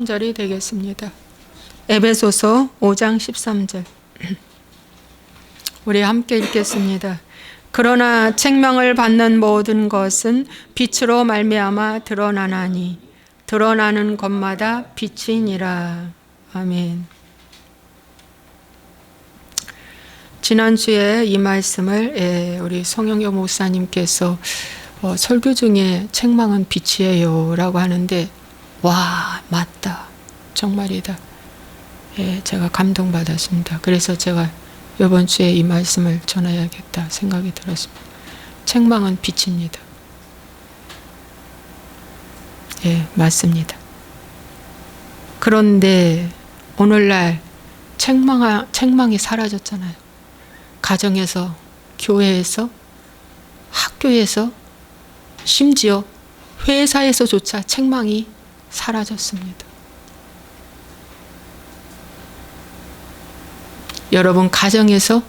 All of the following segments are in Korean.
절이 되겠습니다. 에베소서 5장 13절 우리 함께 읽겠습니다. 그러나 책망을 받는 모든 것은 빛으로 말미암아 드러나나니 드러나는 것마다 빛이니라. 아멘. 지난주에 이 말씀을 우리 송영교 목사님께서 설교 중에 책망은 빛이에요 라고 하는데, 와, 맞다. 정말이다. 제가 감동받았습니다. 그래서 제가 이번 주에 이 말씀을 전해야겠다 생각이 들었습니다. 책망은 빛입니다. 맞습니다. 그런데 오늘날 책망이 사라졌잖아요. 가정에서, 교회에서, 학교에서, 심지어 회사에서조차 책망이 사라졌습니다. 여러분, 가정에서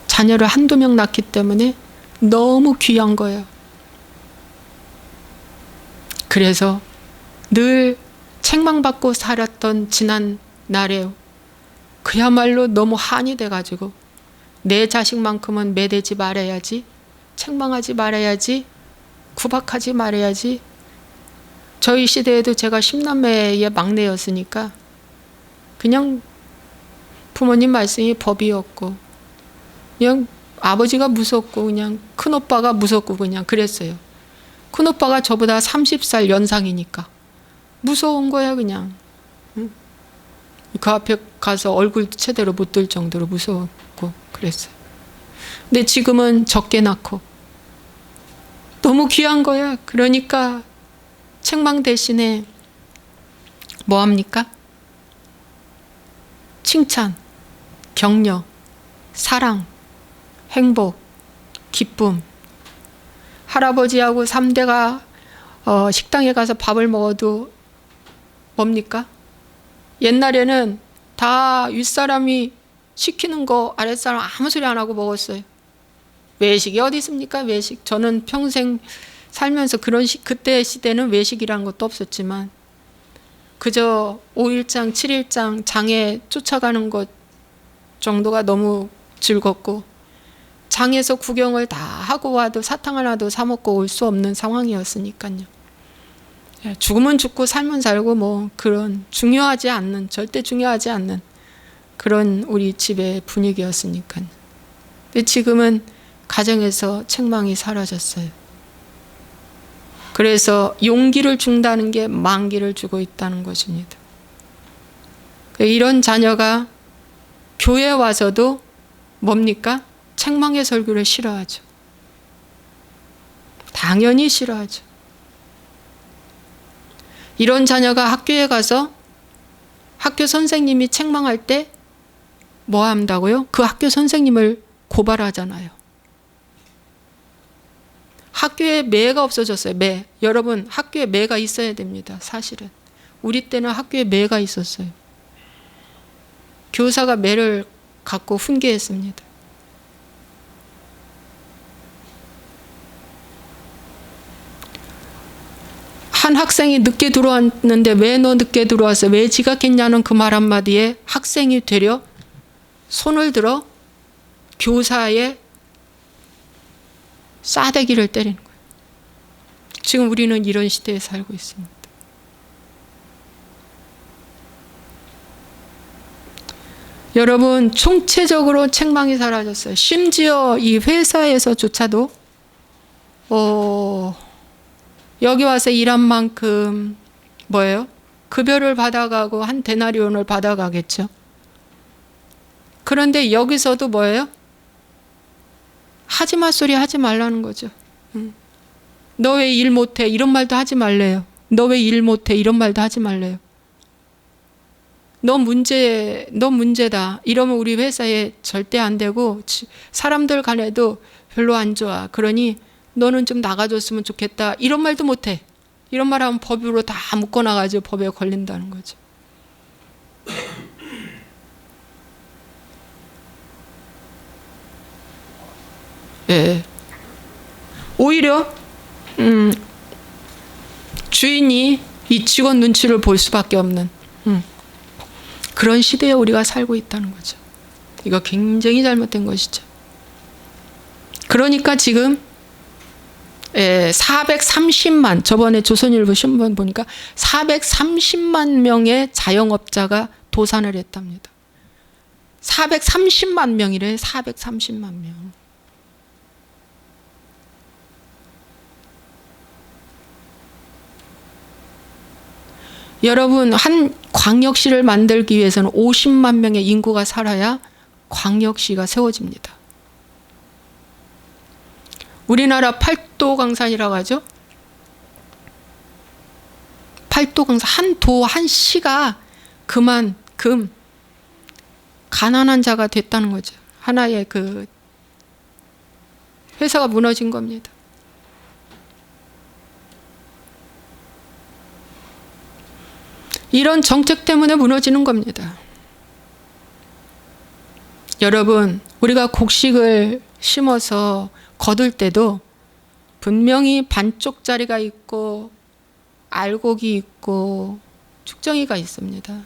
자녀를 한두 명 낳기 때문에 너무 귀한 거예요. 그래서 늘 책망받고 살았던 지난 날에 그야말로 너무 한이 돼가지고 내 자식만큼은 매대지 말아야지, 책망하지 말아야지, 구박하지 말아야지. 저희 시대에도 제가 10남매의 막내였으니까 그냥 부모님 말씀이 법이었고, 그냥 아버지가 무섭고, 그냥 큰오빠가 무섭고, 그냥 그랬어요. 큰오빠가 저보다 30살 연상이니까 무서운 거야, 그냥. 그 앞에 가서 얼굴 제대로 못 들 정도로 무서웠고 그랬어요. 근데 지금은 적게 낳고 너무 귀한 거야. 그러니까 책망 대신에 뭐 합니까? 칭찬, 격려, 사랑, 행복, 기쁨. 할아버지하고 3대가 식당에 가서 밥을 먹어도 뭡니까? 옛날에는 다 윗사람이 시키는 거 아랫사람 아무 소리 안 하고 먹었어요. 외식이 어디 있습니까? 외식. 저는 평생 살면서 그때 시대는 외식이라는 것도 없었지만 그저 5일장, 7일장 장에 쫓아가는 것 정도가 너무 즐겁고, 장에서 구경을 다 하고 와도 사탕 하나도 사 먹고 올 수 없는 상황이었으니까요. 죽으면 죽고 살면 살고 뭐 그런 절대 중요하지 않는 그런 우리 집의 분위기였으니까요. 근데 지금은 가정에서 책망이 사라졌어요. 그래서 용기를 준다는 게 만기를 주고 있다는 것입니다. 이런 자녀가 교회에 와서도 뭡니까? 책망의 설교를 싫어하죠. 당연히 싫어하죠. 이런 자녀가 학교에 가서 학교 선생님이 책망할 때 뭐 한다고요? 그 학교 선생님을 고발하잖아요. 학교에 매가 없어졌어요. 매. 여러분, 학교에 매가 있어야 됩니다. 사실은. 우리 때는 학교에 매가 있었어요. 교사가 매를 갖고 훈계했습니다. 한 학생이 늦게 들어왔는데 왜 너 늦게 들어왔어? 왜 지각했냐는 그 말 한마디에 학생이 되려 손을 들어 교사의 싸대기를 때리는 거예요. 지금 우리는 이런 시대에 살고 있습니다. 여러분, 총체적으로 책망이 사라졌어요. 심지어 이 회사에서조차도 여기 와서 일한 만큼 뭐예요? 급여를 받아가고 한 데나리온을 받아가겠죠. 그런데 여기서도 뭐예요? 하지 마 소리 하지 말라는 거죠. 너 왜 일 못해? 이런 말도 하지 말래요. 너 왜 일 못해? 이런 말도 하지 말래요. 너 문제다. 이러면 우리 회사에 절대 안 되고 사람들 간에도 별로 안 좋아. 그러니 너는 좀 나가줬으면 좋겠다. 이런 말도 못해. 이런 말 하면 법으로 다 묶어놔가지고 법에 걸린다는 거죠. 오히려 주인이 이 직원 눈치를 볼 수밖에 없는 그런 시대에 우리가 살고 있다는 거죠. 이거 굉장히 잘못된 것이죠. 그러니까 지금 430만, 저번에 조선일보 신문 보니까 430만 명의 자영업자가 도산을 했답니다. 430만 명이래. 430만 명. 여러분, 한 광역시를 만들기 위해서는 50만 명의 인구가 살아야 광역시가 세워집니다. 우리나라 팔도강산이라고 하죠. 팔도강산, 한 도, 한 시가 그만큼 가난한 자가 됐다는 거죠. 하나의 그 회사가 무너진 겁니다. 이런 정책 때문에 무너지는 겁니다. 여러분, 우리가 곡식을 심어서 거둘 때도 분명히 반쪽짜리가 있고 알곡이 있고 축정이가 있습니다.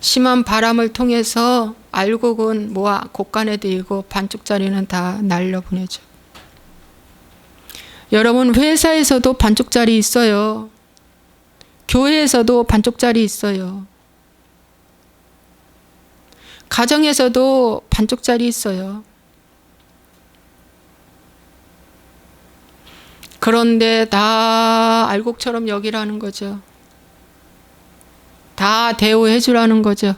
심한 바람을 통해서 알곡은 모아 곡간에 들이고 반쪽짜리는 다 날려보내죠. 여러분, 회사에서도 반쪽짜리 있어요. 교회에서도 반쪽짜리 있어요. 가정에서도 반쪽짜리 있어요. 그런데 다 알곡처럼 여기라는 거죠. 다 대우해 주라는 거죠.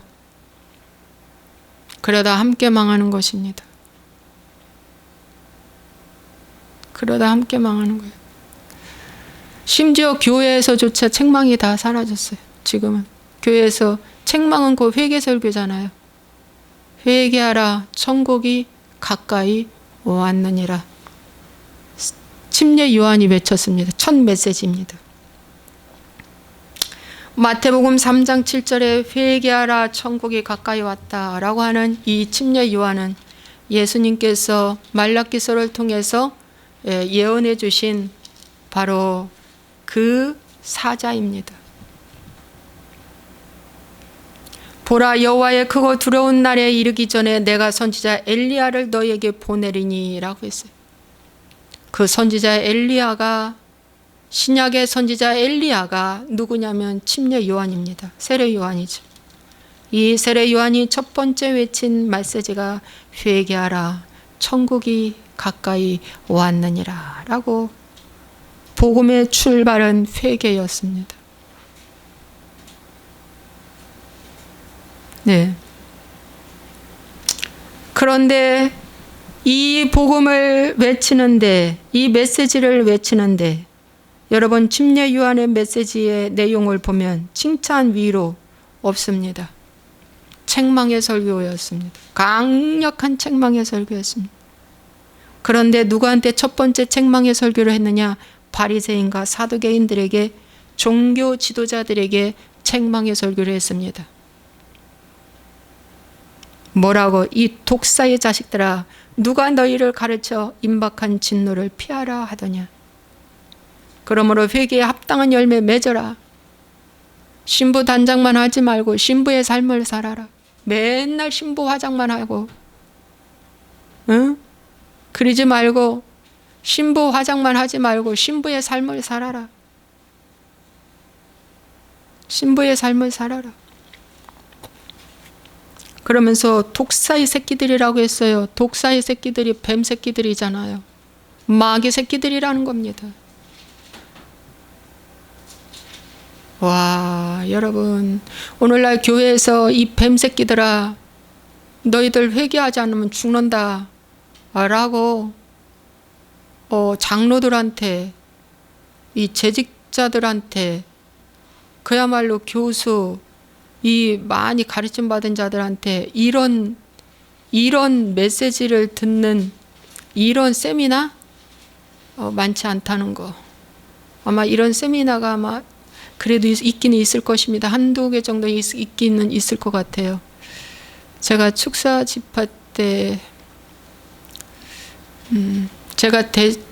그러다 함께 망하는 것입니다. 그러다 함께 망하는 거예요. 심지어 교회에서조차 책망이 다 사라졌어요. 지금은 교회에서 책망은 그 회개 설교잖아요. 회개하라, 천국이 가까이 왔느니라. 침례 요한이 외쳤습니다. 첫 메시지입니다. 마태복음 3장 7절에 회개하라, 천국이 가까이 왔다 라고 하는 이 침례 요한은 예수님께서 말라기서를 통해서 예언해 주신 바로 그 사자입니다. 보라, 여호와의 크고 두려운 날에 이르기 전에 내가 선지자 엘리야를 너희에게 보내리니 라고 했어요. 그 선지자 엘리야가, 신약의 선지자 엘리야가 누구냐면 침례 요한입니다. 세례 요한이죠. 이 세례 요한이 첫 번째 외친 메시지가 회개하라, 천국이 가까이 왔느니라 라고, 복음의 출발은 회개였습니다. 네. 그런데 이 복음을 외치는데, 이 메시지를 외치는데, 여러분, 침례 요한의 메시지의 내용을 보면 칭찬, 위로 없습니다. 책망의 설교였습니다. 강력한 책망의 설교였습니다. 그런데 누구한테 첫 번째 책망의 설교를 했느냐? 바리새인과 사두개인들에게, 종교 지도자들에게 책망의 설교를 했습니다. 뭐라고? 이 독사의 자식들아, 누가 너희를 가르쳐 임박한 진노를 피하라 하더냐? 그러므로 회개에 합당한 열매 맺어라. 신부 단장만 하지 말고 신부의 삶을 살아라. 맨날 신부 화장만 하고, 응? 그러지 말고 신부 화장만 하지 말고 신부의 삶을 살아라. 신부의 삶을 살아라. 그러면서 독사의 새끼들이라고 했어요. 독사의 새끼들이 뱀 새끼들이잖아요. 마귀 새끼들이라는 겁니다. 와, 여러분, 오늘날 교회에서 이 뱀 새끼들아, 너희들 회개하지 않으면 죽는다 라고 장로들한테, 이 재직자들한테, 그야말로 교수, 이 많이 가르침 받은 자들한테 이런 메시지를 듣는 이런 세미나 많지 않다는 거. 아마 이런 세미나가 아마 그래도 있기는 있을 것입니다. 한두 개 정도 있기는 있을 것 같아요. 제가 축사 집회 때 제가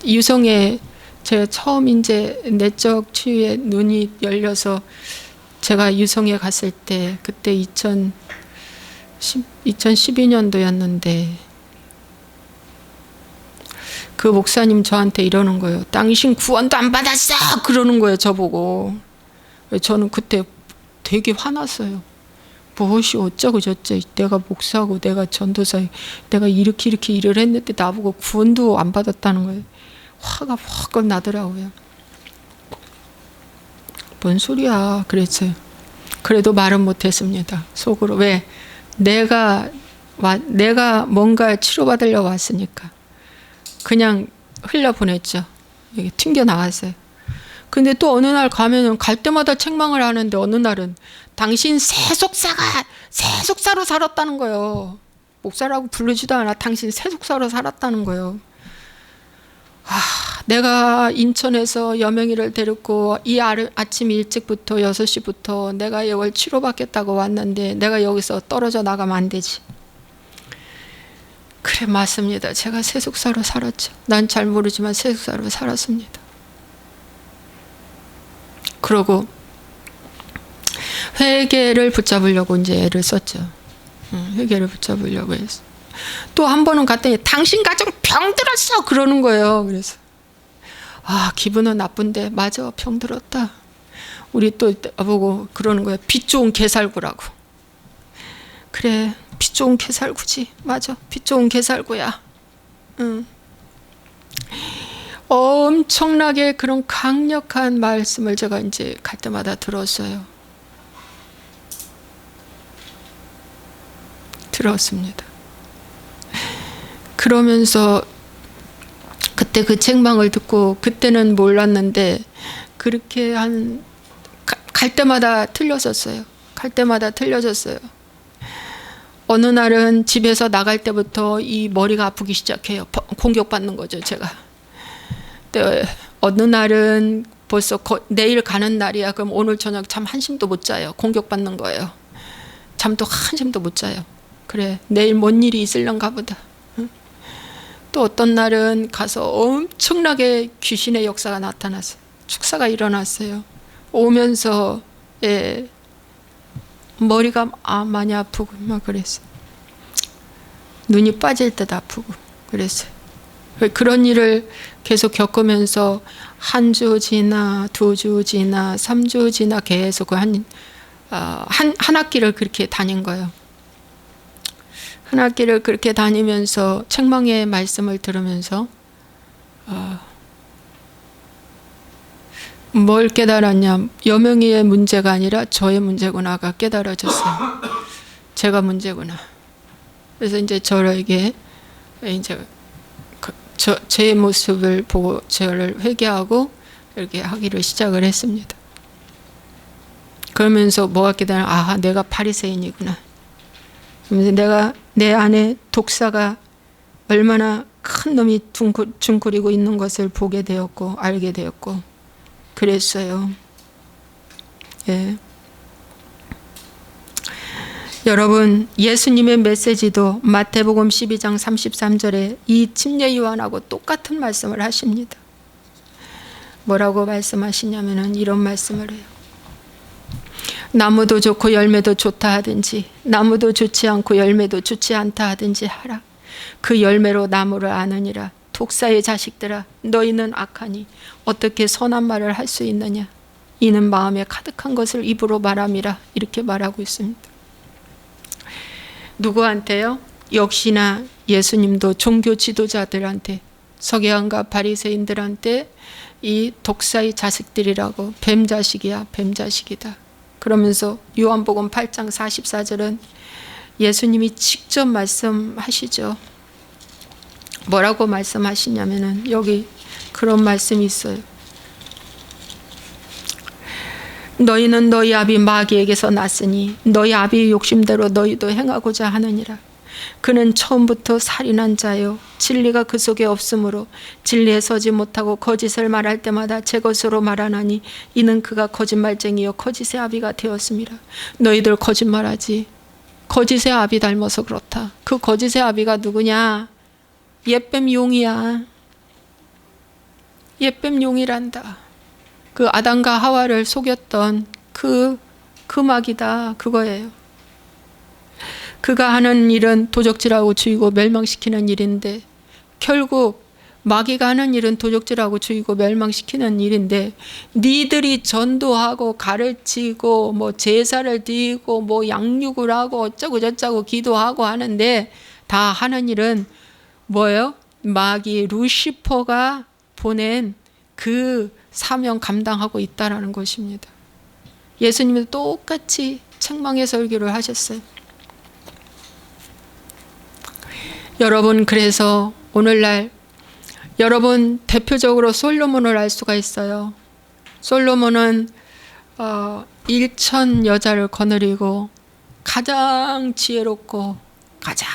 유성에 제가 처음 이제 내적 치유에 눈이 열려서 제가 유성에 갔을 때 그때 2012년도였는데 그 목사님 저한테 이러는 거예요. 당신 구원도 안 받았어! 그러는 거예요, 저보고. 저는 그때 되게 화났어요. 무엇이 어쩌고 저쩌고, 내가 목사고 내가 전도사, 내가 이렇게 일을 했는데 나보고 구원도 안 받았다는 거예요. 화가 확 나더라고요. 뭔 소리야 그랬어요. 그래도 말은 못했습니다. 속으로. 왜? 내가 뭔가 치료받으려고 왔으니까 그냥 흘려보냈죠. 여기 튕겨 나왔어요. 근데 또 어느 날 가면은 갈 때마다 책망을 하는데 어느 날은 당신 세속사로 살았다는 거예요. 목사라고 부르지도 않아. 당신 세속사로 살았다는 거예요. 내가 인천에서 여명이를 데리고 이 아침 일찍부터 6시부터 내가 이걸 치료받겠다고 왔는데 내가 여기서 떨어져 나가면 안 되지. 그래, 맞습니다. 제가 세속사로 살았죠. 난 잘 모르지만 세속사로 살았습니다. 그러고 회개를 붙잡으려고 이제 애를 썼죠. 회개를 붙잡으려고 했어. 또 한 번은 갔더니 당신 가정 병들었어 그러는 거예요. 그래서 기분은 나쁜데 맞아, 병들었다. 우리 또 보고 그러는 거예요. 빛 좋은 개살구라고. 그래, 빛 좋은 개살구지. 맞아, 빛 좋은 개살구야. 엄청나게 그런 강력한 말씀을 제가 이제 갈 때마다 들었어요. 들었습니다. 그러면서 그때 그 책망을 듣고 그때는 몰랐는데 그렇게 갈 때마다 틀렸었어요. 갈 때마다 틀려졌어요. 어느 날은 집에서 나갈 때부터 이 머리가 아프기 시작해요. 공격받는 거죠, 제가. 어느 날은 벌써 내일 가는 날이야. 그럼 오늘 저녁 잠 한심도 못 자요. 공격받는 거예요. 잠도 한심도 못 자요. 그래, 내일 뭔 일이 있을런가 보다. 또 어떤 날은 가서 엄청나게 귀신의 역사가 나타났어요. 축사가 일어났어요. 오면서 머리가 많이 아프고 막 그랬어요. 눈이 빠질 듯 아프고 그랬어요. 그런 일을 계속 겪으면서 한 주 지나 2주 지나 3주 지나 계속 한 학기를 그렇게 다닌 거예요. 한 학기를 그렇게 다니면서 책망의 말씀을 들으면서 뭘 깨달았냐, 여명이의 문제가 아니라 저의 문제구나가 깨달아졌어요. 제가 문제구나. 그래서 이제 저에게 이제 제 모습을 보고 저를 회개하고 이렇게 하기를 시작을 했습니다. 그러면서 뭐가 깨달아, 내가 바리새인이구나. 그러면서 내 안에 독사가 얼마나 큰 놈이 둥그리고 있는 것을 보게 되었고 알게 되었고 그랬어요. 예. 여러분, 예수님의 메시지도 마태복음 12장 33절에 이 침례 요한하고 똑같은 말씀을 하십니다. 뭐라고 말씀하시냐면은 이런 말씀을 해요. 나무도 좋고 열매도 좋다 하든지 나무도 좋지 않고 열매도 좋지 않다 하든지 하라. 그 열매로 나무를 아느니라. 독사의 자식들아, 너희는 악하니 어떻게 선한 말을 할 수 있느냐. 이는 마음에 가득한 것을 입으로 말함이라. 이렇게 말하고 있습니다. 누구한테요? 역시나 예수님도 종교 지도자들한테, 서기관과 바리새인들한테 이 독사의 자식들이라고, 뱀자식이야, 뱀자식이다. 그러면서 요한복음 8장 44절은 예수님이 직접 말씀하시죠. 뭐라고 말씀하시냐면은 여기 그런 말씀이 있어요. 너희는 너희 아비 마귀에게서 났으니 너희 아비의 욕심대로 너희도 행하고자 하느니라. 그는 처음부터 살인한 자요 진리가 그 속에 없으므로 진리에 서지 못하고 거짓을 말할 때마다 제 것으로 말하나니 이는 그가 거짓말쟁이요 거짓의 아비가 되었습니다. 너희들 거짓말하지. 거짓의 아비 닮아서 그렇다. 그 거짓의 아비가 누구냐? 옛뱀 용이야. 옛뱀 용이란다. 그 아담과 하와를 속였던 그 마귀다, 그거예요. 그가 하는 일은 도적질하고 죽이고 멸망시키는 일인데, 결국 마귀가 하는 일은 도적질하고 죽이고 멸망시키는 일인데, 니들이 전도하고 가르치고 뭐 제사를 드리고 뭐 양육을 하고 어쩌고 저쩌고 기도하고 하는데, 다 하는 일은 뭐예요? 마귀 루시퍼가 보낸 그 사명 감당하고 있다라는 것입니다. 예수님도 똑같이 책망의 설교를 하셨어요. 여러분, 그래서 오늘날 여러분 대표적으로 솔로몬을 알 수가 있어요. 솔로몬은 1천 여자를 거느리고 가장 지혜롭고 가장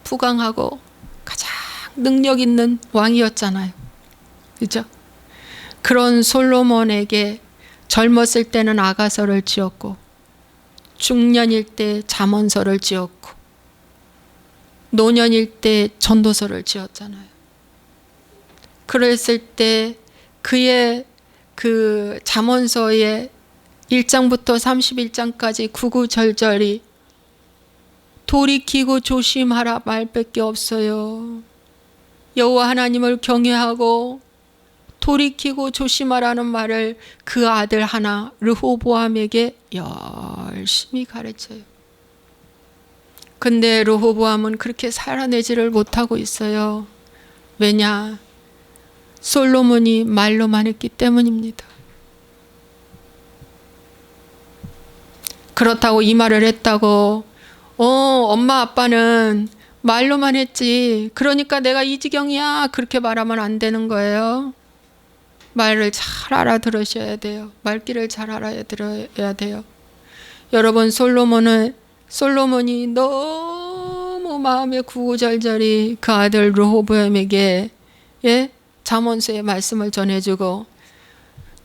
부강하고 가장 능력 있는 왕이었잖아요. 그죠? 그런 솔로몬에게 젊었을 때는 아가서를 지었고 중년일 때 잠언서를 지었고 노년일 때 전도서를 지었잖아요. 그랬을 때 그의 그 잠언서의 1장부터 31장까지 구구절절이 돌이키고 조심하라 말밖에 없어요. 여호와 하나님을 경외하고 돌이키고 조심하라는 말을 그 아들 하나 르호보암에게 열심히 가르쳐요. 근데 르호보암은 그렇게 살아내지를 못하고 있어요. 왜냐? 솔로몬이 말로만 했기 때문입니다. 그렇다고 이 말을 했다고 엄마 아빠는 말로만 했지 그러니까 내가 이 지경이야 그렇게 말하면 안 되는 거예요. 말을 잘 알아들으셔야 돼요. 말귀를 잘 알아들어야 돼요. 여러분, 솔로몬이 너무 마음에 구구절절히 그 아들 르호보암에게 잠언서의 말씀을 전해주고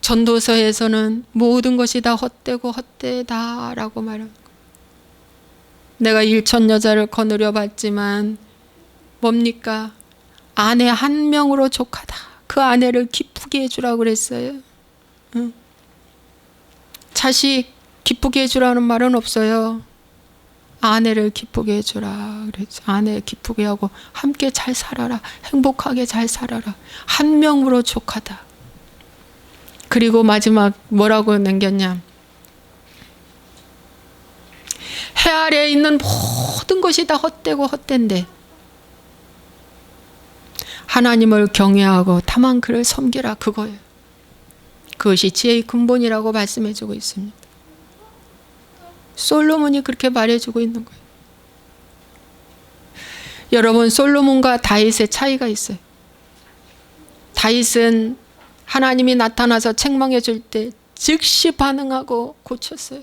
전도서에서는 모든 것이 다 헛되고 헛되다라고 말합니다. 내가 1천 여자를 거느려 봤지만 뭡니까? 아내 한 명으로 족하다. 그 아내를 기쁘게 해주라고 그랬어요. 응. 자식 기쁘게 해주라는 말은 없어요. 아내를 기쁘게 해주라 그랬죠. 아내 기쁘게 하고 함께 잘 살아라. 행복하게 잘 살아라. 한 명으로 족하다. 그리고 마지막 뭐라고 남겼냐? 해 아래에 있는 모든 것이 다 헛되고 헛된데 하나님을 경외하고 다만 그를 섬기라, 그거예요. 그것이 지혜의 근본이라고 말씀해주고 있습니다. 솔로몬이 그렇게 말해주고 있는 거예요. 여러분, 솔로몬과 다윗의 차이가 있어요. 다윗은 하나님이 나타나서 책망해 줄 때 즉시 반응하고 고쳤어요.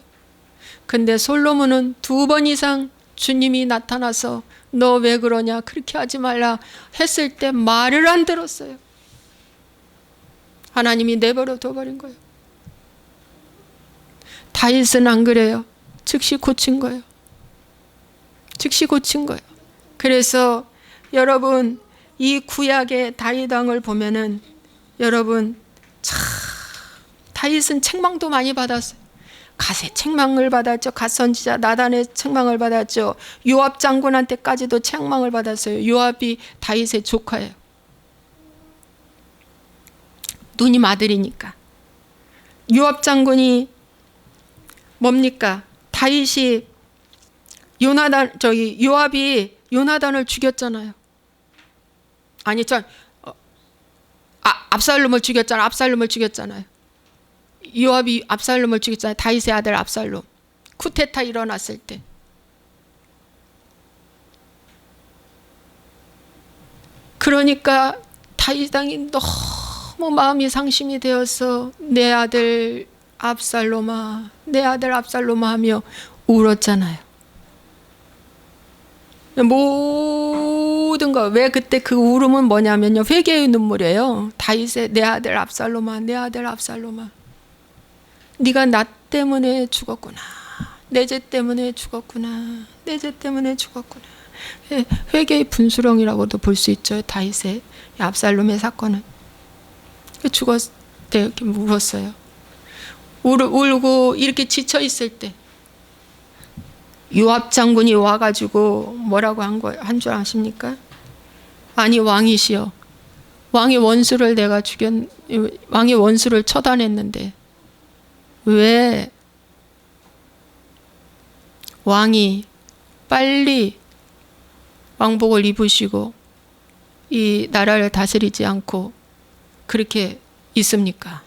근데 솔로몬은 2번 이상 주님이 나타나서 너 왜 그러냐 그렇게 하지 말라 했을 때 말을 안 들었어요. 하나님이 내버려 둬버린 거예요. 다윗은 안 그래요. 즉시 고친 거예요. 즉시 고친 거예요. 그래서 여러분, 이 구약의 다윗 왕을 보면은 여러분 참 다윗은 책망도 많이 받았어요. 갓의 책망을 받았죠. 갓 선지자 나단의 책망을 받았죠. 요압 장군한테까지도 책망을 받았어요. 요압이 다윗의 조카예요. 누님 아들이니까. 요압 장군이 뭡니까? 다윗이 요압이 요나단을 죽였잖아요. 아니, 압살롬을 죽였잖아요. 요압이 압살롬을 죽였잖아요. 다윗의 아들 압살롬. 쿠데타 일어났을 때. 그러니까 다윗 왕이 너무 마음이 상심이 되어서 내 아들 압살롬아, 내 아들 압살롬아 하며 울었잖아요. 모든 거. 왜 그때 그 울음은 뭐냐면요, 회개의 눈물이에요. 다윗의 내 아들 압살롬아, 내 아들 압살롬아, 네가 나 때문에 죽었구나. 내 죄 때문에 죽었구나. 내 죄 때문에 죽었구나. 회개의 분수령이라고도 볼 수 있죠. 다윗의 압살롬의 사건은. 죽었을 때 이렇게 울었어요. 울고 이렇게 지쳐 있을 때 요압 장군이 와가지고 뭐라고 한 줄 아십니까? 아니 왕이시여, 왕의 원수를 처단했는데 왜 왕이 빨리 왕복을 입으시고 이 나라를 다스리지 않고 그렇게 있습니까?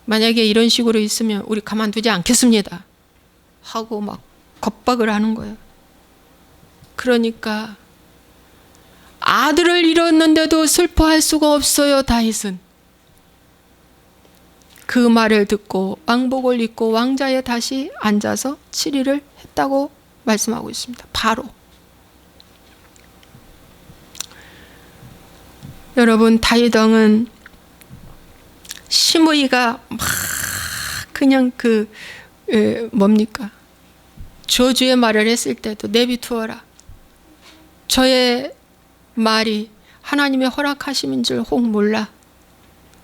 만약에 이런 식으로 있으면 우리 가만두지 않겠습니다 하고 막 겁박을 하는 거예요. 그러니까 아들을 잃었는데도 슬퍼할 수가 없어요, 다윗은. 그 말을 듣고 왕복을 입고 왕자에 다시 앉아서 7일을 했다고 말씀하고 있습니다. 바로. 여러분, 다윗 왕은 시므이가 막 그냥 뭡니까? 저주의 말을 했을 때도 내비두어라. 저의 말이 하나님의 허락하심인 줄 혹 몰라.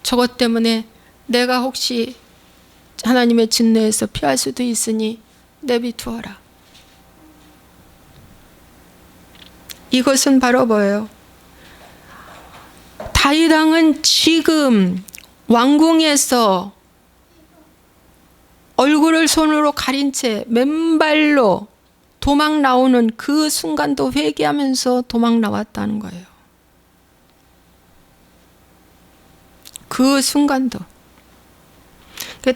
저것 때문에 내가 혹시 하나님의 진노에서 피할 수도 있으니 내비두어라. 이것은 바로 뭐예요? 다윗 왕은 지금 왕궁에서 얼굴을 손으로 가린 채 맨발로 도망 나오는 그 순간도 회개하면서 도망 나왔다는 거예요. 그 순간도.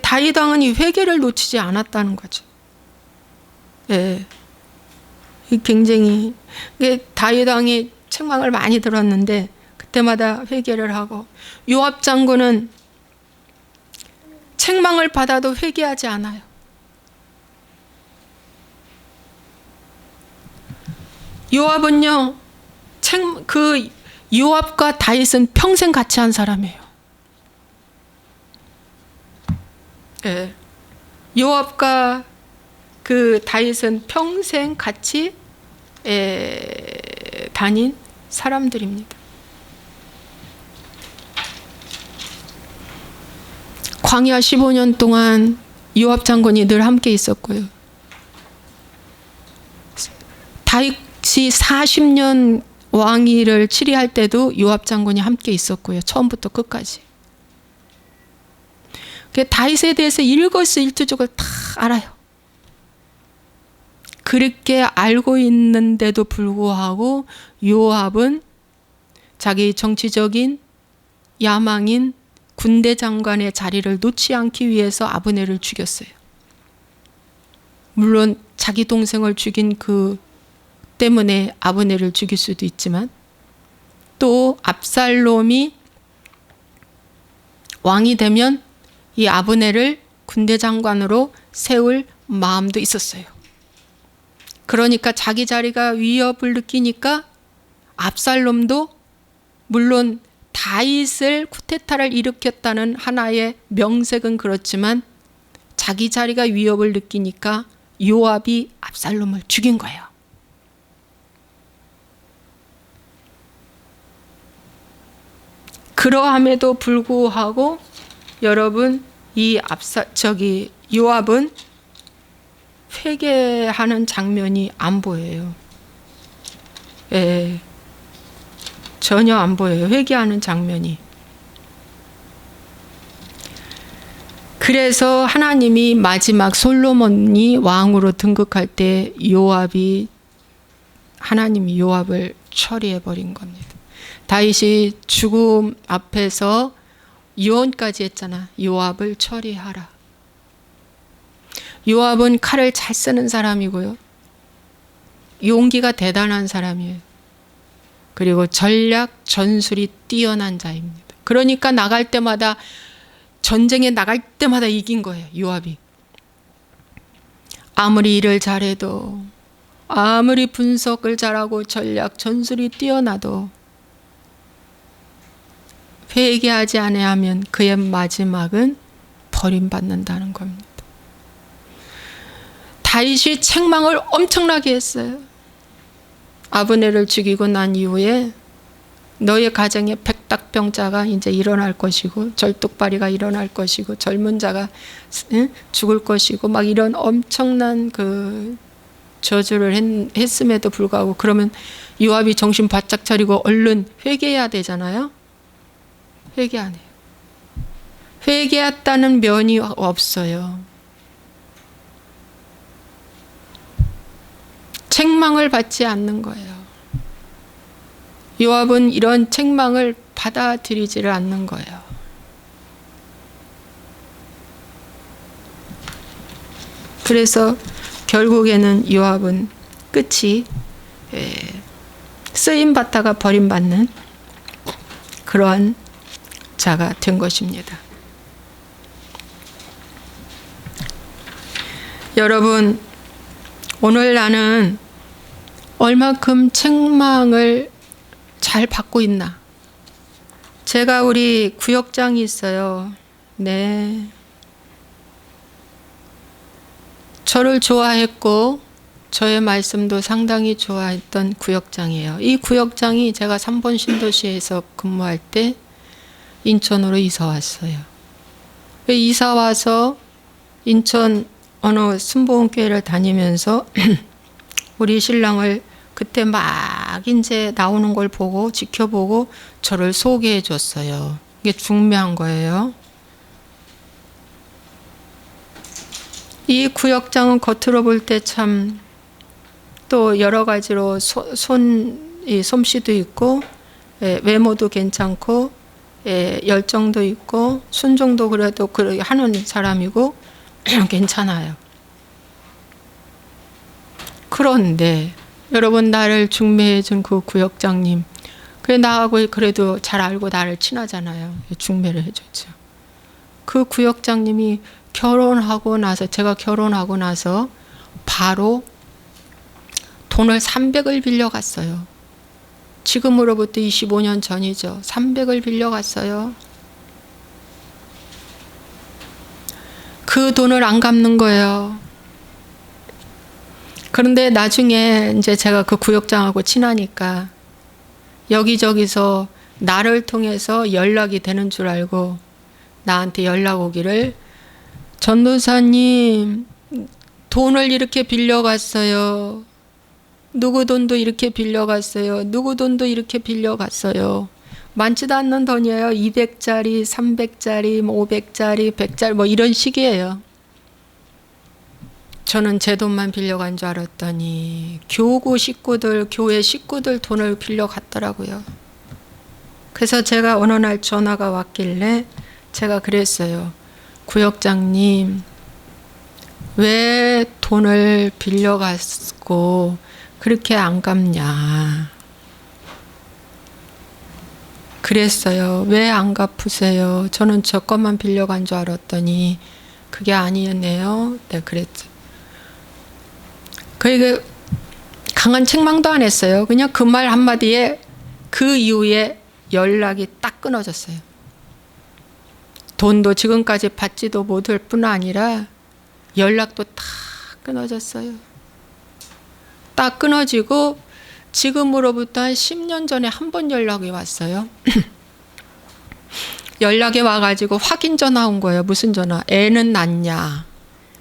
다윗 왕은 이 회개를 놓치지 않았다는 거죠. 예. 굉장히 다윗 왕이 책망을 많이 들었는데 그때마다 회개를 하고, 요압 장군은 책망을 받아도 회개하지 않아요. 요압은요, 요압과 다윗은 평생 같이 한 사람이에요. 예. 요압과 다윗은 평생 같이 다닌 사람들입니다. 광야 15년 동안 요압 장군이 늘 함께 있었고요. 다윗이 40년 왕위를 치리할 때도 요압 장군이 함께 있었고요. 처음부터 끝까지. 다윗에 대해서 일거수일투족을 다 알아요. 그렇게 알고 있는데도 불구하고 요압은 자기 정치적인 야망인 군대 장관의 자리를 놓지 않기 위해서 아브넬을 죽였어요. 물론 자기 동생을 죽인 그 때문에 아브넬을 죽일 수도 있지만, 또 압살롬이 왕이 되면 이 아브넬을 군대 장관으로 세울 마음도 있었어요. 그러니까 자기 자리가 위협을 느끼니까 압살롬도 물론 다윗을 쿠데타를 일으켰다는 하나의 명색은 그렇지만 자기 자리가 위협을 느끼니까 요압이 압살롬을 죽인 거예요. 그러함에도 불구하고 여러분, 요압은 회개하는 장면이 안 보여요. 예, 전혀 안 보여요. 회개하는 장면이. 그래서 하나님이 마지막 솔로몬이 왕으로 등극할 때 하나님이 요압을 처리해 버린 겁니다. 다윗이 죽음 앞에서 유언까지 했잖아. 요압을 처리하라. 요압은 칼을 잘 쓰는 사람이고요. 용기가 대단한 사람이에요. 그리고 전략, 전술이 뛰어난 자입니다. 그러니까 전쟁에 나갈 때마다 이긴 거예요, 요압이. 아무리 일을 잘해도, 아무리 분석을 잘하고 전략, 전술이 뛰어나도 회개하지 아니하면 그의 마지막은 버림받는다는 겁니다. 다윗이 책망을 엄청나게 했어요. 아브넬을 죽이고 난 이후에 너의 가정에 딱병자가 이제 일어날 것이고 절뚝발이가 일어날 것이고 젊은 자가 죽을 것이고 막 이런 엄청난 그 저주를 했음에도 불구하고 그러면 요압이 정신 바짝 차리고 얼른 회개해야 되잖아요. 회개 안 해요. 회개했다는 면이 없어요. 책망을 받지 않는 거예요. 요압은 이런 책망을 받아들이지를 않는 거예요. 그래서 결국에는 요압은 끝이 쓰임 받다가 버림받는 그러한 자가 된 것입니다. 여러분, 오늘 나는 얼마큼 책망을 잘 받고 있나? 제가 우리 구역장이 있어요. 네. 저를 좋아했고 저의 말씀도 상당히 좋아했던 구역장이에요. 이 구역장이 제가 3번 신도시에서 근무할 때 인천으로 이사 왔어요. 이사 와서 인천 어느 순복음교회를 다니면서 우리 신랑을 그때 막 이제 나오는 걸 보고 지켜보고 저를 소개해 줬어요. 이게 중매한 거예요. 이 구역장은 겉으로 볼 때 참 또 여러 가지로 솜씨도 있고 외모도 괜찮고 열정도 있고 순종도 그래도 하는 사람이고 괜찮아요. 그런데 여러분, 나를 중매해 준 그 구역장님, 그래 나하고 그래도 잘 알고 나를 친하잖아요. 중매를 해줬죠. 그 구역장님이 결혼하고 나서, 제가 결혼하고 나서 바로 돈을 300을 빌려갔어요. 지금으로부터 25년 전이죠. 300을 빌려갔어요. 그 돈을 안 갚는 거예요. 그런데 나중에 이제 제가 그 구역장하고 친하니까 여기저기서 나를 통해서 연락이 되는 줄 알고 나한테 연락 오기를, 전도사님, 돈을 이렇게 빌려갔어요. 누구 돈도 이렇게 빌려갔어요. 누구 돈도 이렇게 빌려갔어요. 많지도 않는 돈이에요. 200짜리, 300짜리, 500짜리, 100짜리 뭐 이런 식이에요. 저는 제 돈만 빌려간 줄 알았더니 교구 식구들, 교회 식구들 돈을 빌려갔더라고요. 그래서 제가 어느 날 전화가 왔길래 제가 그랬어요. 구역장님, 왜 돈을 빌려갔고 그렇게 안 갚냐. 그랬어요. 왜 안 갚으세요? 저는 저 것만 빌려간 줄 알았더니 그게 아니었네요. 네, 그랬죠. 그게 강한 책망도 안 했어요. 그냥 그 말 한마디에 그 이후에 연락이 딱 끊어졌어요. 돈도 지금까지 받지도 못할 뿐 아니라 연락도 딱 끊어졌어요. 딱 끊어지고 지금으로부터 한 10년 전에 한 번 연락이 왔어요. 연락이 와가지고 확인 전화 온 거예요. 무슨 전화? 애는 낳냐?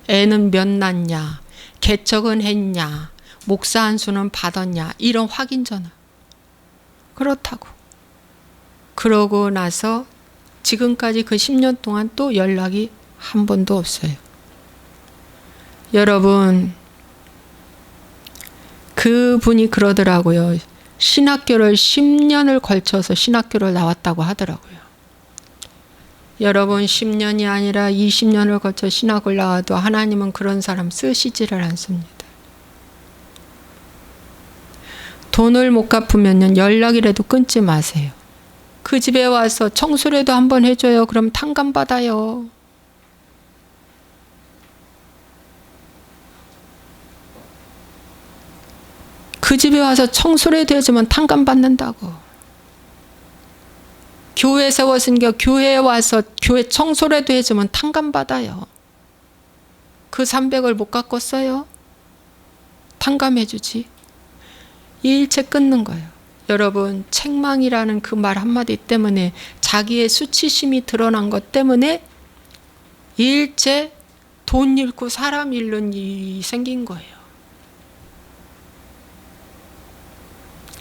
애는 몇 낳냐? 개척은 했냐? 목사 안수는 받았냐? 이런 확인 전화. 그렇다고. 그러고 나서 지금까지 그 10년 동안 또 연락이 한 번도 없어요. 여러분, 그분이 그러더라고요. 신학교를 10년을 걸쳐서 신학교를 나왔다고 하더라고요. 여러분, 10년이 아니라 20년을 거쳐 신학을 나와도 하나님은 그런 사람 쓰시지를 않습니다. 돈을 못 갚으면 연락이라도 끊지 마세요. 그 집에 와서 청소라도 한번 해줘요. 그럼 탕감 받아요. 그 집에 와서 청소라도 해주면 탕감 받는다고. 교회 세웠으니까 교회에 와서 교회 청소라도 해주면 탕감 받아요. 그 300을 못 갚았어요? 탕감해주지. 일체 끊는 거예요. 여러분, 책망이라는 그 말 한마디 때문에, 자기의 수치심이 드러난 것 때문에 일제 돈 잃고 사람 잃는 일이 생긴 거예요.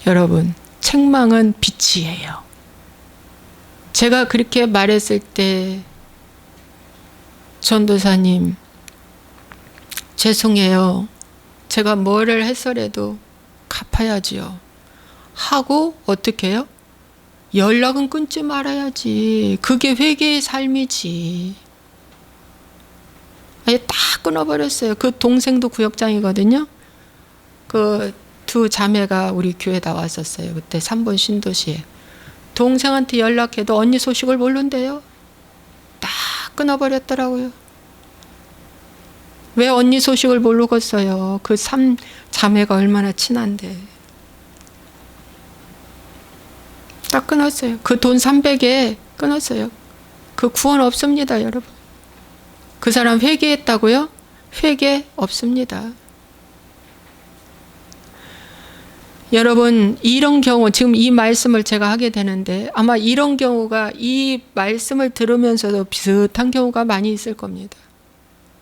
여러분, 책망은 빛이에요. 제가 그렇게 말했을 때 전도사님 죄송해요. 제가 뭐를 해서라도 갚아야지요. 하고 어떻게 해요? 연락은 끊지 말아야지. 그게 회개의 삶이지. 아예 딱 끊어버렸어요. 그 동생도 구역장이거든요. 그 두 자매가 우리 교회 나왔었어요. 그때 3번 신도시에. 동생한테 연락해도 언니 소식을 모른대요. 딱 끊어버렸더라고요. 왜 언니 소식을 모르겠어요? 그 3자매가 얼마나 친한데. 딱 끊었어요. 그 돈 300에 끊었어요. 그 구원 없습니다, 여러분. 그 사람 회개했다고요? 회개 없습니다. 여러분, 이런 경우, 지금 이 말씀을 제가 하게 되는데 아마 이런 경우가 이 말씀을 들으면서도 비슷한 경우가 많이 있을 겁니다.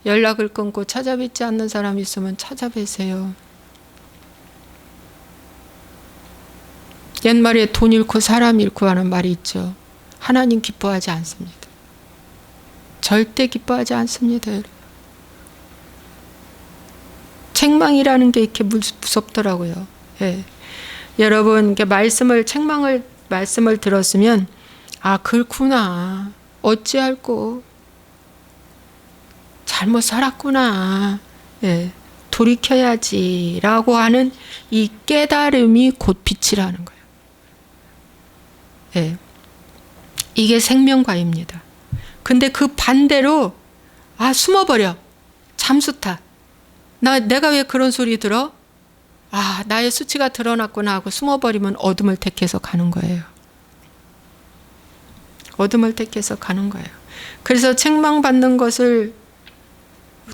연락을 끊고 찾아뵙지 않는 사람 있으면 찾아뵈세요. 옛말에 돈 잃고 사람 잃고 하는 말이 있죠. 하나님 기뻐하지 않습니다. 절대 기뻐하지 않습니다. 책망이라는 게 이렇게 무섭더라고요. 예. 여러분, 말씀을 들었으면, 아, 그렇구나. 어찌할꼬. 잘못 살았구나. 예. 돌이켜야지. 라고 하는 이 깨달음이 곧 빛이라는 거예요. 예. 이게 생명과입니다. 근데 그 반대로, 아, 숨어버려. 잠수타. 내가 왜 그런 소리 들어? 아, 나의 수치가 드러났구나 하고 숨어버리면 어둠을 택해서 가는 거예요. 어둠을 택해서 가는 거예요. 그래서 책망받는 것을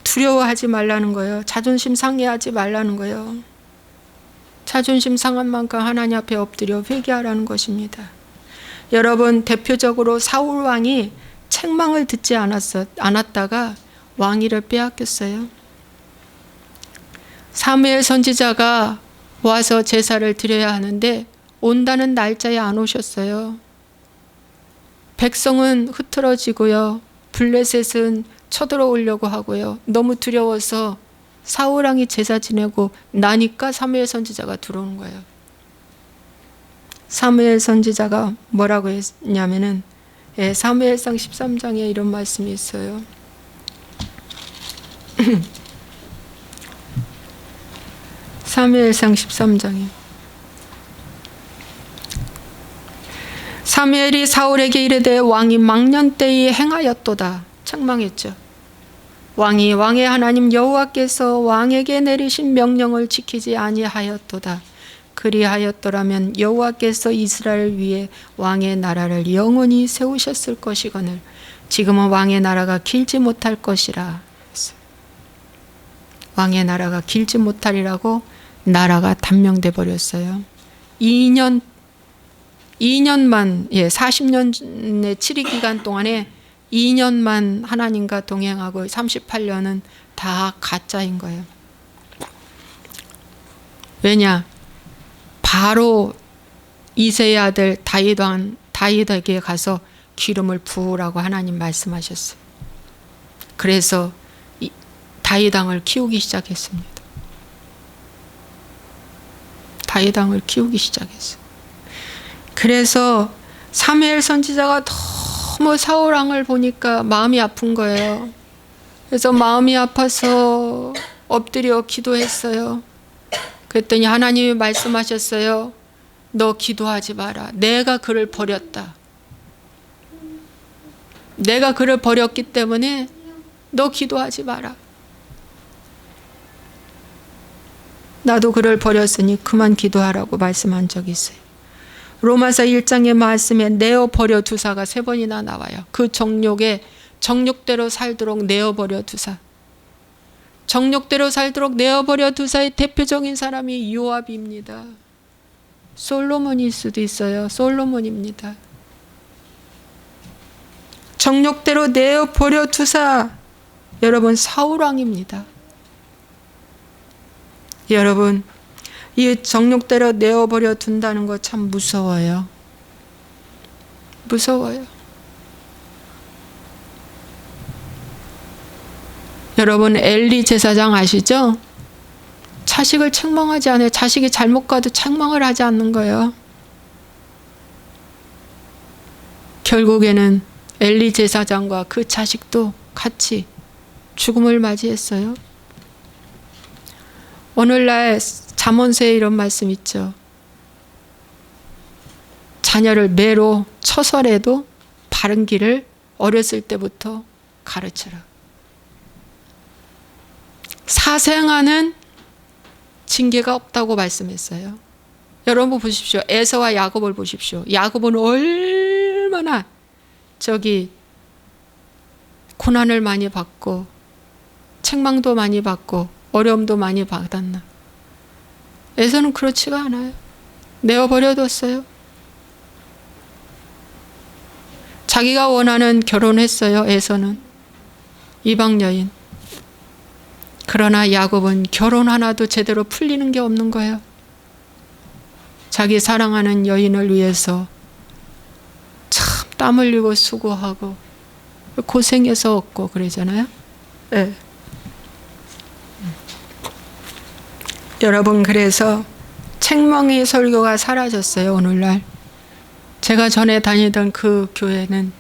두려워하지 말라는 거예요. 자존심 상해하지 말라는 거예요. 자존심 상한 만큼 하나님 앞에 엎드려 회개하라는 것입니다. 여러분, 대표적으로 사울 왕이 책망을 듣지 않았다가 왕위를 빼앗겼어요. 사무엘 선지자가 와서 제사를 드려야 하는데 온다는 날짜에 안 오셨어요. 백성은 흐트러지고요. 블레셋은 쳐들어오려고 하고요. 너무 두려워서 사울 왕이 제사 지내고 나니까 사무엘 선지자가 들어오는 거예요. 사무엘 선지자가 뭐라고 했냐면은, 사무엘상 13장에 이런 말씀이 있어요. 사무엘상 13장에 사무엘이 사울에게 이르되 왕이 망년 때에 행하였도다. 책망했죠. 왕이 왕의 하나님 여호와께서 왕에게 내리신 명령을 지키지 아니하였도다. 그리하였더라면 여호와께서 이스라엘 위에 왕의 나라를 영원히 세우셨을 것이거늘 지금은 왕의 나라가 길지 못할 것이라. 왕의 나라가 길지 못하리라고 나라가 단명돼 버렸어요. 40년의 7위 기간 동안에 2년만 하나님과 동행하고 38년은 다 가짜인 거예요. 왜냐? 바로 이새의 아들 다윗에게 가서 기름을 부으라고 하나님 말씀하셨어요. 그래서 다윗 왕을 키우기 시작했습니다. 다윗 왕을 키우기 시작했어요. 그래서 사무엘 선지자가 너무 사울 왕을 보니까 마음이 아픈 거예요. 그래서 마음이 아파서 엎드려 기도했어요. 그랬더니 하나님이 말씀하셨어요. 너 기도하지 마라. 내가 그를 버렸다. 내가 그를 버렸기 때문에 너 기도하지 마라. 나도 그를 버렸으니 그만 기도하라고 말씀한 적이 있어요. 로마서 1장의 말씀에 내어버려 두사가 3번이나 나와요. 그 정욕대로 살도록 내어버려 두사. 정욕대로 살도록 내어버려 두사의 대표적인 사람이 요압입니다. 솔로몬일 수도 있어요. 솔로몬입니다. 정욕대로 내어버려 두사. 여러분 사울왕입니다. 여러분 이 정욕대로 내어버려 둔다는 거 참 무서워요. 무서워요. 여러분 엘리 제사장 아시죠? 자식을 책망하지 않아요. 자식이 잘못 가도 책망을 하지 않는 거예요. 결국에는 엘리 제사장과 그 자식도 같이 죽음을 맞이했어요. 오늘날 잠언서에 이런 말씀 있죠. 자녀를 매로 쳐서라도 바른 길을 어렸을 때부터 가르쳐라. 사생아는 징계가 없다고 말씀했어요. 여러분 보십시오. 에서와 야곱을 보십시오. 야곱은 얼마나 고난을 많이 받고 책망도 많이 받고 어려움도 많이 받았나. 에서는 그렇지가 않아요. 내어버려뒀어요. 자기가 원하는 결혼했어요. 에서는 이방 여인. 그러나 야곱은 결혼 하나도 제대로 풀리는 게 없는 거예요. 자기 사랑하는 여인을 위해서 참 땀 흘리고 수고하고 고생해서 얻고 그러잖아요. 네. 여러분 그래서 책망의 설교가 사라졌어요. 오늘날 제가 전에 다니던 그 교회는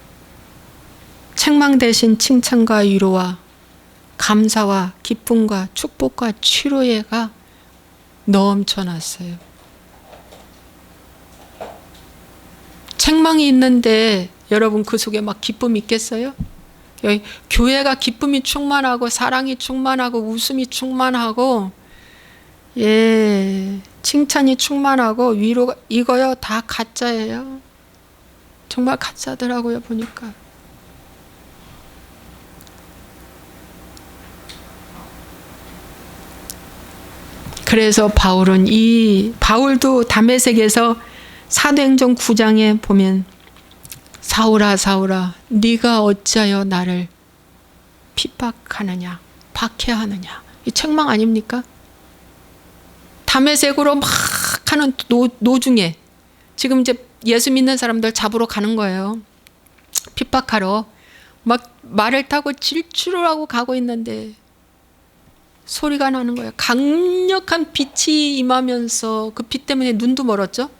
책망 대신 칭찬과 위로와 감사와 기쁨과 축복과 치료가 넘쳐났어요. 책망이 있는데 여러분 그 속에 막 기쁨이 있겠어요? 여기 교회가 기쁨이 충만하고 사랑이 충만하고 웃음이 충만하고 칭찬이 충만하고 위로가 이거요 다 가짜예요. 정말 가짜더라고요 보니까. 그래서 바울도 다메섹에서 사도행전 9장에 보면 사울아 사울아 네가 어찌하여 나를 핍박하느냐 박해하느냐 이 책망 아닙니까? 다메섹으로 막 하는 노중에 지금 이제 예수 믿는 사람들 잡으러 가는 거예요. 핍박하러 막 말을 타고 질주를 하고 가고 있는데 소리가 나는 거예요. 강력한 빛이 임하면서 그 빛 때문에 눈도 멀었죠.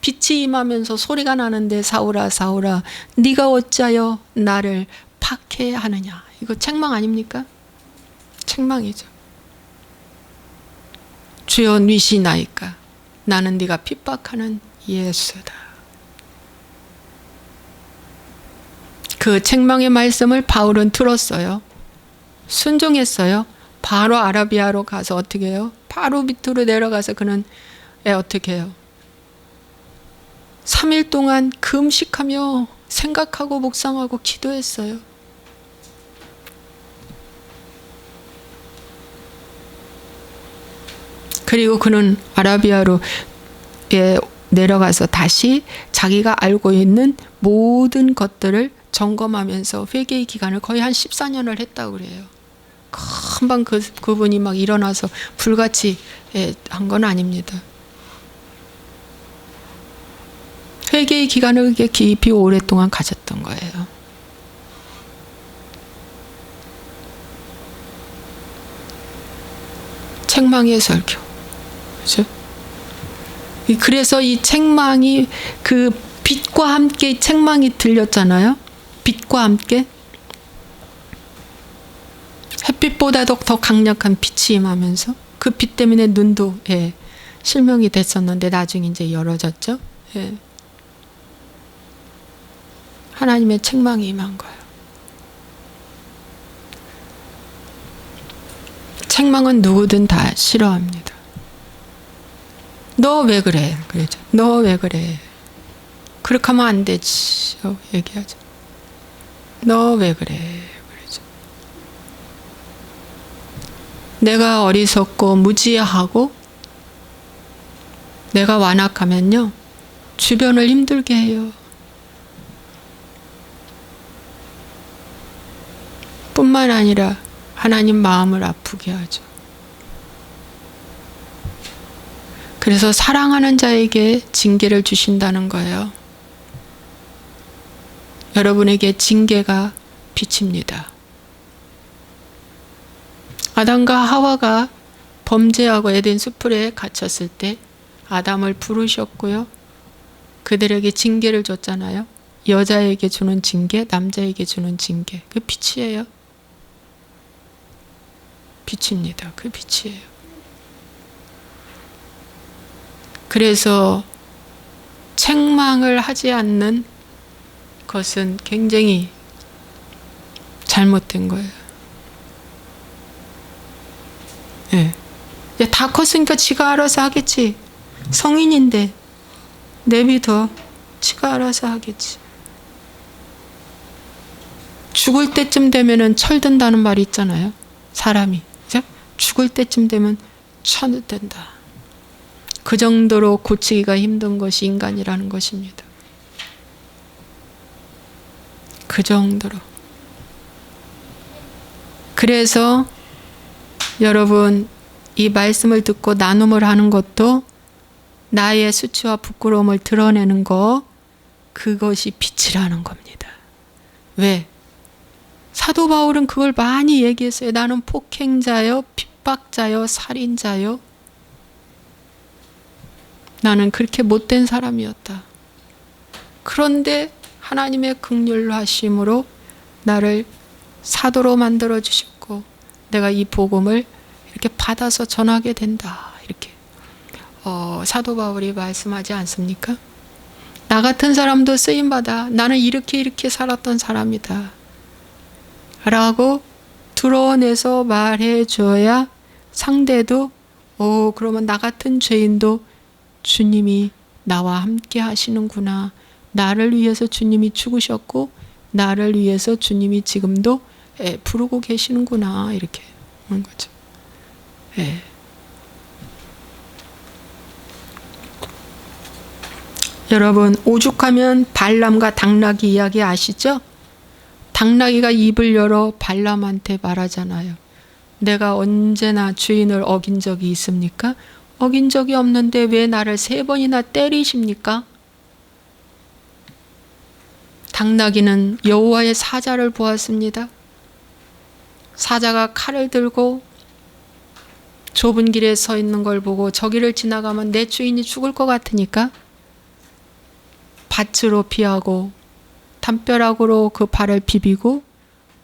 빛이 임하면서 소리가 나는데 사울아 사울아 네가 어찌하여 나를 박해하느냐. 이거 책망 아닙니까? 책망이죠. 주여 니시나이까 나는 네가 핍박하는 예수다. 그 책망의 말씀을 바울은 들었어요. 순종했어요. 바로 아라비아로 가서 어떻게 해요? 바로 밑으로 내려가서 그는 어떻게 해요? 3일 동안 금식하며 생각하고 묵상하고 기도했어요. 그리고 그는 아라비아로 내려가서 다시 자기가 알고 있는 모든 것들을 점검하면서 회개의 기간을 거의 한 14년을 했다고 그래요. 금방 그분이 막 일어나서 불같이 한 건 아닙니다. 회개의 기간을 깊이 오랫동안 가졌던 거예요. 책망의 설교. 그죠? 그래서 이 책망이 그 빛과 함께 책망이 들렸잖아요. 빛과 함께. 햇빛보다도 더 강력한 빛이 임하면서 그 빛 때문에 눈도 실명이 됐었는데 나중에 이제 열어졌죠. 하나님의 책망이 임한 거예요. 책망은 누구든 다 싫어합니다. 너 왜 그래? 그러죠. 너 왜 그래? 그렇게 하면 안 되지. 얘기하죠. 너 왜 그래? 그러죠. 내가 어리석고 무지하고 내가 완악하면요, 주변을 힘들게 해요. 뿐만 아니라 하나님 마음을 아프게 하죠. 그래서 사랑하는 자에게 징계를 주신다는 거예요. 여러분에게 징계가 비칩니다. 아담과 하와가 범죄하고 에덴 수풀에 갇혔을 때 아담을 부르셨고요. 그들에게 징계를 줬잖아요. 여자에게 주는 징계, 남자에게 주는 징계. 그 빛이에요. 빛입니다. 그 빛이에요. 그래서 책망을 하지 않는 것은 굉장히 잘못된 거예요. 예. 다 컸으니까 지가 알아서 하겠지. 성인인데 내비둬. 지가 알아서 하겠지. 죽을 때쯤 되면은 철든다는 말이 있잖아요. 사람이. 그죠? 죽을 때쯤 되면 철든다. 그 정도로 고치기가 힘든 것이 인간이라는 것입니다. 그 정도로. 그래서 여러분, 이 말씀을 듣고 나눔을 하는 것도 나의 수치와 부끄러움을 드러내는 거, 그것이 빛이라는 겁니다. 왜? 사도 바울은 그걸 많이 얘기했어요. 나는 폭행자요, 핍박자요, 살인자요. 나는 그렇게 못된 사람이었다. 그런데 하나님의 긍휼하심으로 나를 사도로 만들어 주셨고, 내가 이 복음을 이렇게 받아서 전하게 된다. 이렇게 사도 바울이 말씀하지 않습니까? 나 같은 사람도 쓰임받아. 나는 이렇게 살았던 사람이다. 라고 드러내서 말해줘야 상대도 그러면 나 같은 죄인도 주님이 나와 함께 하시는구나. 나를 위해서 주님이 죽으셨고 나를 위해서 주님이 지금도 부르고 계시는구나. 이렇게 하는 거죠. 예. 여러분, 오죽하면 발람과 당나귀 이야기 아시죠? 당나귀가 입을 열어 발람한테 말하잖아요. 내가 언제나 주인을 어긴 적이 있습니까? 어긴 적이 없는데 왜 나를 3번이나 때리십니까? 당나귀는 여호와의 사자를 보았습니다. 사자가 칼을 들고 좁은 길에 서 있는 걸 보고 저기를 지나가면 내 주인이 죽을 것 같으니까 밭으로 피하고 담벼락으로 그 발을 비비고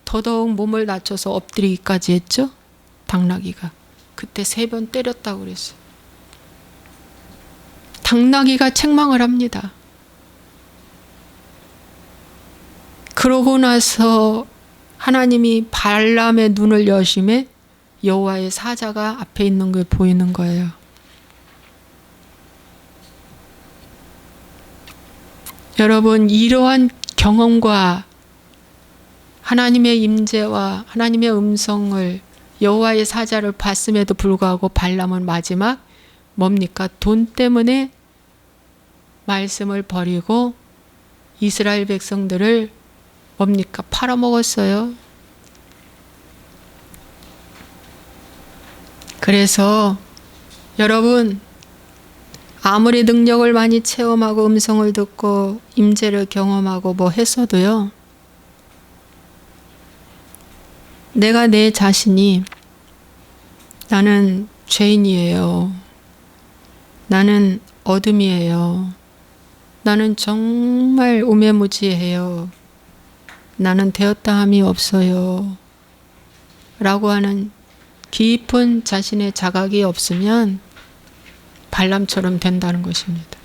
더더욱 몸을 낮춰서 엎드리기까지 했죠. 당나귀가. 그때 3번 때렸다고 그랬어요. 당나귀가 책망을 합니다. 그러고 나서 하나님이 발람의 눈을 여심해 여호와의 사자가 앞에 있는 게 보이는 거예요. 여러분, 이러한 경험과 하나님의 임재와 하나님의 음성을 여호와의 사자를 봤음에도 불구하고 발람은 마지막 뭡니까? 돈 때문에 말씀을 버리고 이스라엘 백성들을 뭡니까? 팔아먹었어요. 그래서 여러분, 아무리 능력을 많이 체험하고 음성을 듣고 임재를 경험하고 뭐 했어도요, 내가 내 자신이 나는 죄인이에요. 나는 어둠이에요. 나는 정말 우매무지해요. 나는 되었다함이 없어요. 라고 하는 깊은 자신의 자각이 없으면 발람처럼 된다는 것입니다.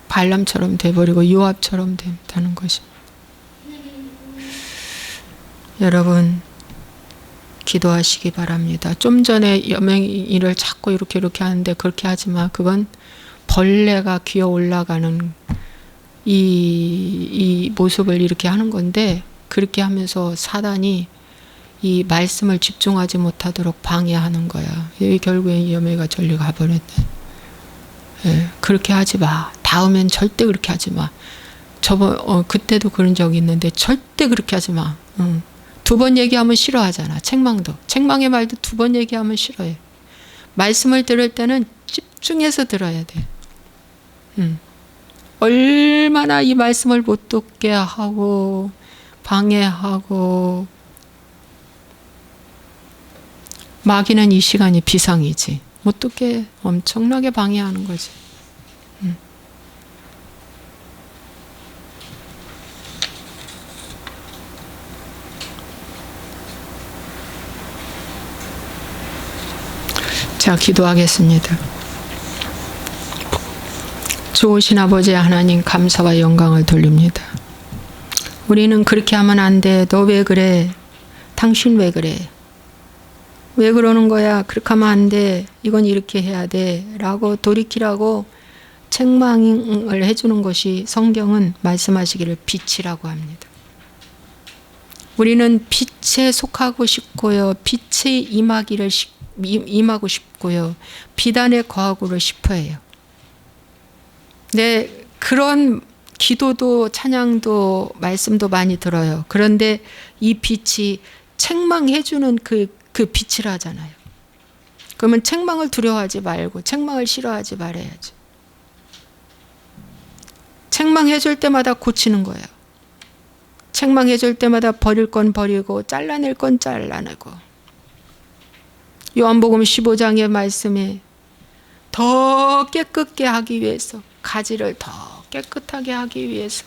발람처럼 돼버리고 요압처럼 된다는 것입니다. 여러분, 기도하시기 바랍니다. 좀 전에 여명이를 자꾸 이렇게 하는데 그렇게 하지 마. 그건 벌레가 기어 올라가는 이 모습을 이렇게 하는 건데, 그렇게 하면서 사단이 이 말씀을 집중하지 못하도록 방해하는 거야. 여기 결국에 여명이가 저리 가버렸네. 예, 그렇게 하지 마. 다음엔 절대 그렇게 하지 마. 그때도 그런 적이 있는데 절대 그렇게 하지 마. 두 번 얘기하면 싫어하잖아. 책망도. 책망의 말도 두 번 얘기하면 싫어해. 말씀을 들을 때는 집중해서 들어야 돼. 얼마나 이 말씀을 못 듣게 하고 방해하고 마귀는 이 시간이 비상이지. 못 듣게 엄청나게 방해하는 거지. 자, 기도하겠습니다. 좋으신 아버지 하나님, 감사와 영광을 돌립니다. 우리는 그렇게 하면 안 돼. 너 왜 그래? 당신 왜 그래? 왜 그러는 거야? 그렇게 하면 안 돼. 이건 이렇게 해야 돼. 라고 돌이키라고 책망을 해주는 것이 성경은 말씀하시기를 빛이라고 합니다. 우리는 빛에 속하고 싶고요. 빛에 임하고 싶고요. 빛 안에 거하고를 싶어 해요. 네, 그런 기도도 찬양도 말씀도 많이 들어요. 그런데 이 빛이 책망해주는 그 빛이라잖아요. 그러면 책망을 두려워하지 말고 책망을 싫어하지 말아야죠. 책망해줄 때마다 고치는 거예요. 책망해줄 때마다 버릴 건 버리고 잘라낼 건 잘라내고. 요한복음 15장의 말씀에 더 깨끗게 하기 위해서, 가지를 더 깨끗하게 하기 위해서,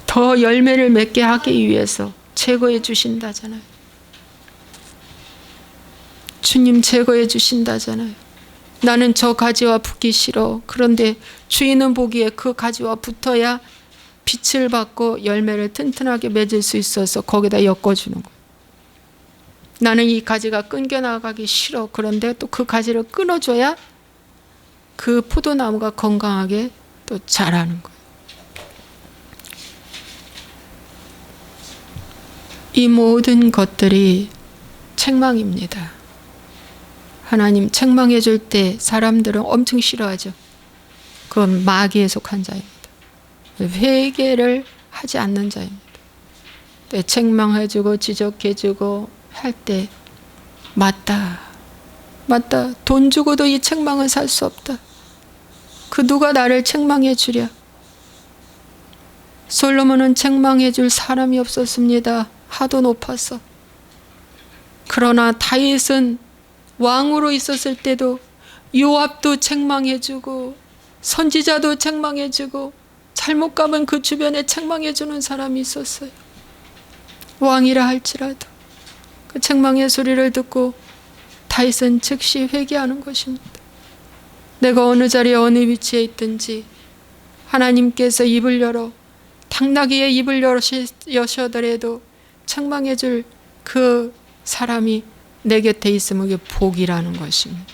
더 열매를 맺게 하기 위해서 제거해 주신다잖아요. 주님 제거해 주신다잖아요. 나는 저 가지와 붙기 싫어. 그런데 주인은 보기에 그 가지와 붙어야 빛을 받고 열매를 튼튼하게 맺을 수 있어서 거기다 엮어주는 거예요. 나는 이 가지가 끊겨 나가기 싫어. 그런데 또 그 가지를 끊어줘야 그 포도나무가 건강하게 또 자라는 거예요. 이 모든 것들이 책망입니다. 하나님 책망해 줄 때 사람들은 엄청 싫어하죠. 그건 마귀에 속한 자입니다. 회개를 하지 않는 자입니다. 책망해 주고 지적해 주고 할 때 맞다. 돈 주고도 이 책망은 살 수 없다. 그 누가 나를 책망해 주랴. 솔로몬은 책망해 줄 사람이 없었습니다. 하도 높아서. 그러나 다윗은 왕으로 있었을 때도 요압도 책망해 주고 선지자도 책망해 주고 잘못 가면 그 주변에 책망해 주는 사람이 있었어요. 왕이라 할지라도 그 책망의 소리를 듣고 다윗은 즉시 회개하는 것입니다. 내가 어느 자리에 어느 위치에 있든지 하나님께서 입을 열어 당나귀의 입을 여셔더라도 책망해 줄 그 사람이 내 곁에 있으면 그게 복이라는 것입니다.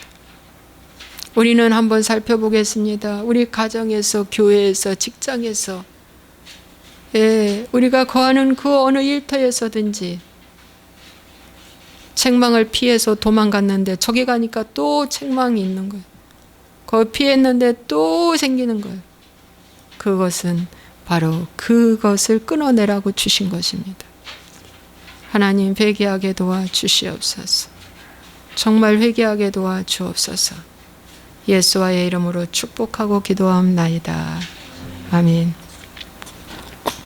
우리는 한번 살펴보겠습니다. 우리 가정에서, 교회에서, 직장에서, 우리가 거하는 그 어느 일터에서든지 책망을 피해서 도망갔는데 저기 가니까 또 책망이 있는 거예요. 거기 피했는데 또 생기는 거예요. 그것은 바로 그것을 끊어내라고 주신 것입니다. 하나님 회개하게 도와주시옵소서. 정말 회개하게 도와주옵소서. 예수와의 이름으로 축복하고 기도하옵나이다. 아멘.